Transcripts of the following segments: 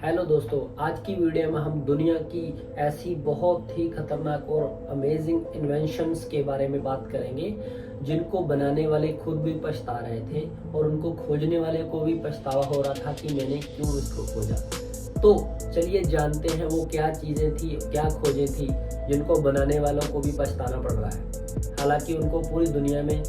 Hello दोस्तों, आज की वीडियो में हम दुनिया की ऐसी बहुत ही खतरनाक और अमेजिंग इन्वेंशंस के बारे में बात करेंगे जिनको बनाने वाले खुद भी पछता रहे थे और उनको खोजने वाले को भी पछतावा हो रहा था कि मैंने क्यों इसको खोजा। तो चलिए जानते हैं वो क्या चीज़ें थी, क्या खोजें थी जिनको बनाने वालों को भी पछताना पड़ रहा है। हालांकि उनको पूरी दुनिया में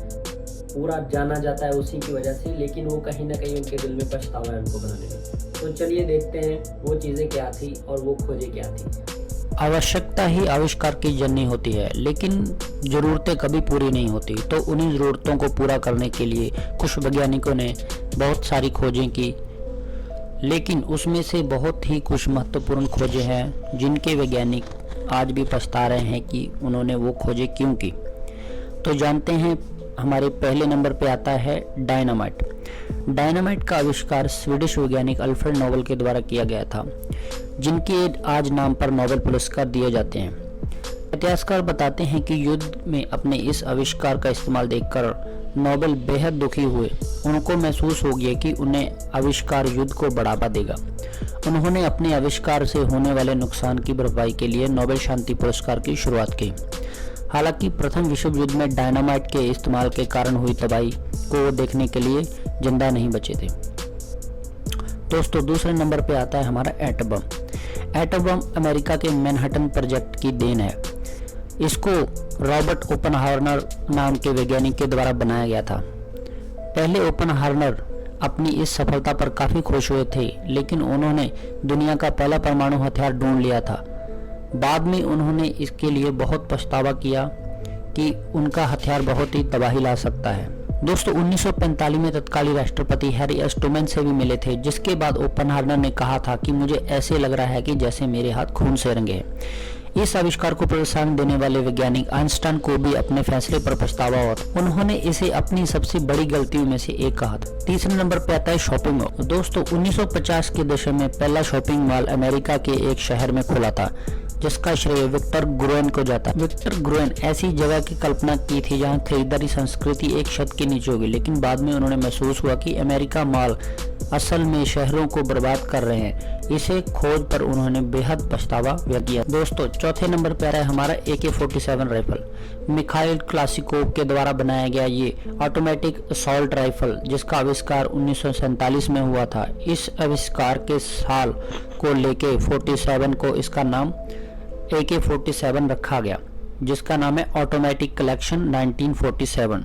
पूरा जाना जाता है उसी की वजह से, लेकिन वो कहीं ना कहीं उनके दिल में पछतावा है उनको बनाने में। तो चलिए देखते हैं वो चीज़ें क्या थी और वो खोजें क्या थी। आवश्यकता ही आविष्कार की जननी होती है, लेकिन ज़रूरतें कभी पूरी नहीं होती। तो उन्हीं ज़रूरतों को पूरा करने के लिए कुछ वैज्ञानिकों ने बहुत सारी खोजें की, लेकिन उसमें से बहुत ही कुछ महत्वपूर्ण खोजें हैं जिनके वैज्ञानिक आज भी पछता रहे हैं कि उन्होंने वो खोजें क्यों की। तो जानते हैं, हमारे पहले नंबर पे आता है डायनामाइट। डायनामाइट का आविष्कार स्वीडिश वैज्ञानिक अल्फ्रेड नोबेल के द्वारा किया गया था, जिनके आज नाम पर नोबेल पुरस्कार दिए जाते हैं। इतिहासकार बताते हैं कि युद्ध में अपने इस आविष्कार का इस्तेमाल देखकर नोबेल बेहद दुखी हुए। उनको महसूस हो गया कि उन्हें आविष्कार युद्ध को बढ़ावा देगा। उन्होंने अपने आविष्कार से होने वाले नुकसान की भरपाई के लिए नोबेल शांति पुरस्कार की शुरुआत की। हालांकि प्रथम विश्व युद्ध में डायनामाइट के इस्तेमाल के कारण हुई तबाही को देखने के लिए जिंदा नहीं बचे थे। दोस्तों, दूसरे नंबर पे आता है हमारा atom bomb. Atom bomb America के मैनहट्टन प्रोजेक्ट की देन है। इसको रॉबर्ट ओपनहाइमर नाम के वैज्ञानिक के द्वारा बनाया गया था। पहले ओपनहाइमर अपनी इस सफलता पर काफी खुश हुए थे, लेकिन उन्होंने दुनिया का पहला परमाणु हथियार ढूंढ लिया था। बाद में उन्होंने इसके लिए बहुत पछतावा किया कि उनका हथियार बहुत ही तबाही ला सकता है। दोस्तों, 1945 में तत्कालीन राष्ट्रपति हैरी एस ट्रूमैन से भी मिले थे, जिसके बाद ओपनहाइमर ने कहा था कि मुझे ऐसे लग रहा है कि जैसे मेरे हाथ खून से रंगे हैं। इस आविष्कार को प्रोत्साहन देने वाले वैज्ञानिक आइंस्टाइन को भी अपने फैसले पर पछतावा हुआ। उन्होंने इसे अपनी सबसे बड़ी गलतियों में से एक कहा था। तीसरे नंबर पर आता है शॉपिंग मॉल। दोस्तों, 1950 के दशक में पहला शॉपिंग मॉल अमेरिका के एक शहर में खुला था, जिसका श्रेय विक्टर ग्रोएन को जाता है। विक्टर ग्रोएन ऐसी जगह की कल्पना की थी जहां खरीदारी संस्कृति एक छत के नीचे होगी, लेकिन बाद में उन्होंने महसूस हुआ कि अमेरिका मॉल असल में शहरों को बर्बाद कर रहे हैं। इसे खोज पर उन्होंने बेहद पछतावा व्यक्त किया। दोस्तों, चौथे नंबर पर है हमारा AK-47 राइफल। मिखाइल क्लासिकोव के द्वारा बनाया गया ये ऑटोमेटिक असॉल्ट राइफल, जिसका आविष्कार 1947 में हुआ था। इस आविष्कार के साल को लेके 47 को इसका नाम AK-47 रखा गया, जिसका नाम है ऑटोमेटिक कलेक्शन 1947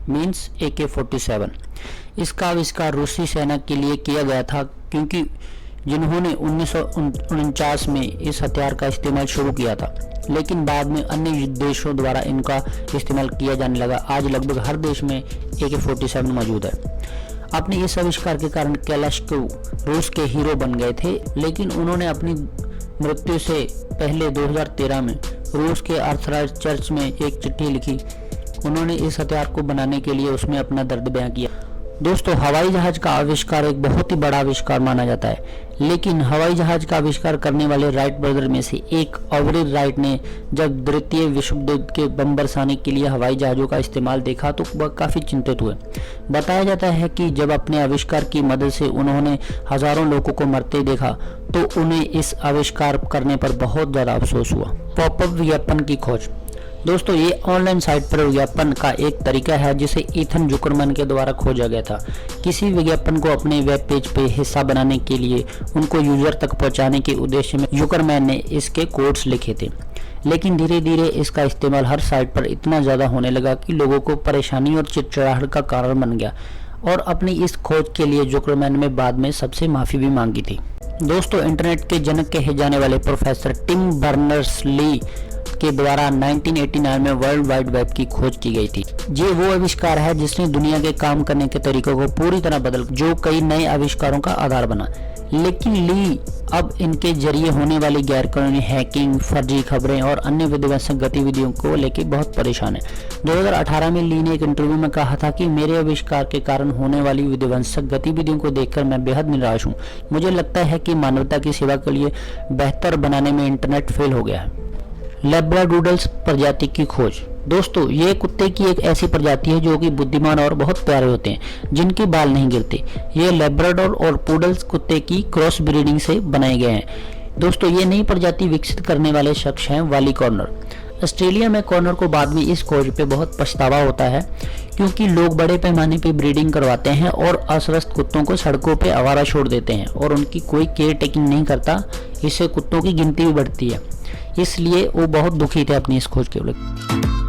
मीन्स AK-47। इसका आविष्कार रूसी सेना के लिए किया गया था, क्योंकि जिन्होंने 1949 में इस हथियार का इस्तेमाल शुरू किया था, लेकिन बाद में अन्य देशों द्वारा इनका इस्तेमाल किया जाने लगा। आज लगभग हर देश में AK-47 मौजूद है। अपने इस आविष्कार के कारण कैलाश्कोव रूस के हीरो बन गए थे, लेकिन उन्होंने अपनी मृत्यु से पहले 2013 में रूस के ऑर्थोडॉक्स चर्च में एक चिट्ठी लिखी। उन्होंने इस हथियार को बनाने के लिए उसमें अपना दर्द बयां किया। दोस्तों, हवाई जहाज का आविष्कार एक बहुत ही बड़ा आविष्कार माना जाता है, लेकिन हवाई जहाज का आविष्कार करने वाले राइट ब्रदर में से एक ऑवरी राइट ने जब द्वितीय विश्व युद्ध के बम बरसाने के लिए हवाई जहाज़ों का इस्तेमाल देखा तो वह काफ़ी चिंतित हुए। बताया जाता है कि जब अपने आविष्कार की मदद से उन्होंने हजारों लोगों को मरते देखा तो उन्हें इस आविष्कार करने पर बहुत ज़्यादा अफसोस हुआ। पॉपअप विज्ञापन की खोज। दोस्तों, ये ऑनलाइन साइट पर विज्ञापन का एक तरीका है जिसे ईथन जुकरमैन के द्वारा खोजा गया था। किसी विज्ञापन को अपने वेब पेज पे हिस्सा बनाने के लिए उनको यूजर तक पहुंचाने के उद्देश्य में जुकरमैन ने इसके कोड्स लिखे थे, लेकिन धीरे धीरे इसका इस्तेमाल हर साइट पर इतना ज़्यादा होने लगा कि लोगों को परेशानी और चिड़चिड़ाहट का कारण बन गया, और अपनी इस खोज के लिए जुकरमैन ने बाद में सबसे माफ़ी भी मांगी थी। दोस्तों, इंटरनेट के जनक कहे जाने वाले प्रोफेसर टिम बर्नर्स-ली के द्वारा 1989 में वर्ल्ड वाइड वेब की खोज की गई थी। ये वो आविष्कार है जिसने दुनिया के काम करने के तरीकों को पूरी तरह बदल, जो कई नए आविष्कारों का आधार बना। लेकिन ली अब इनके जरिए होने वाली गैरकानूनी हैकिंग, फर्जी खबरें और अन्य विध्वंसक गतिविधियों को लेकर बहुत परेशान है। 2018 में ली ने एक इंटरव्यू में कहा था कि मेरे आविष्कार के कारण होने वाली विध्वंसक गतिविधियों को देखकर मैं बेहद निराश हूँ। मुझे लगता है कि मानवता की सेवा के लिए बेहतर बनाने में इंटरनेट फेल हो गया है। लैब्राडोडल्स प्रजाति की खोज। दोस्तों ये कुत्ते की एक ऐसी प्रजाति है जो कि बुद्धिमान और बहुत प्यारे होते हैं, जिनके बाल नहीं गिरते। ये लेब्राडोर और पूडल्स कुत्ते की क्रॉस ब्रीडिंग से बनाए गए हैं। दोस्तों ये नई प्रजाति विकसित करने वाले शख्स हैं वाली कॉर्नर। ऑस्ट्रेलिया में कॉर्नर को बाद में इस खोज पे बहुत पछतावा होता है, क्योंकि लोग बड़े पैमाने पे ब्रीडिंग करवाते हैं और अस्वस्थ कुत्तों को सड़कों पे आवारा छोड़ देते हैं और उनकी कोई केयर टेकिंग नहीं करता। इससे कुत्तों की गिनती भी बढ़ती है। इसलिए वो बहुत दुखी थे अपनी इस खोज के लिए।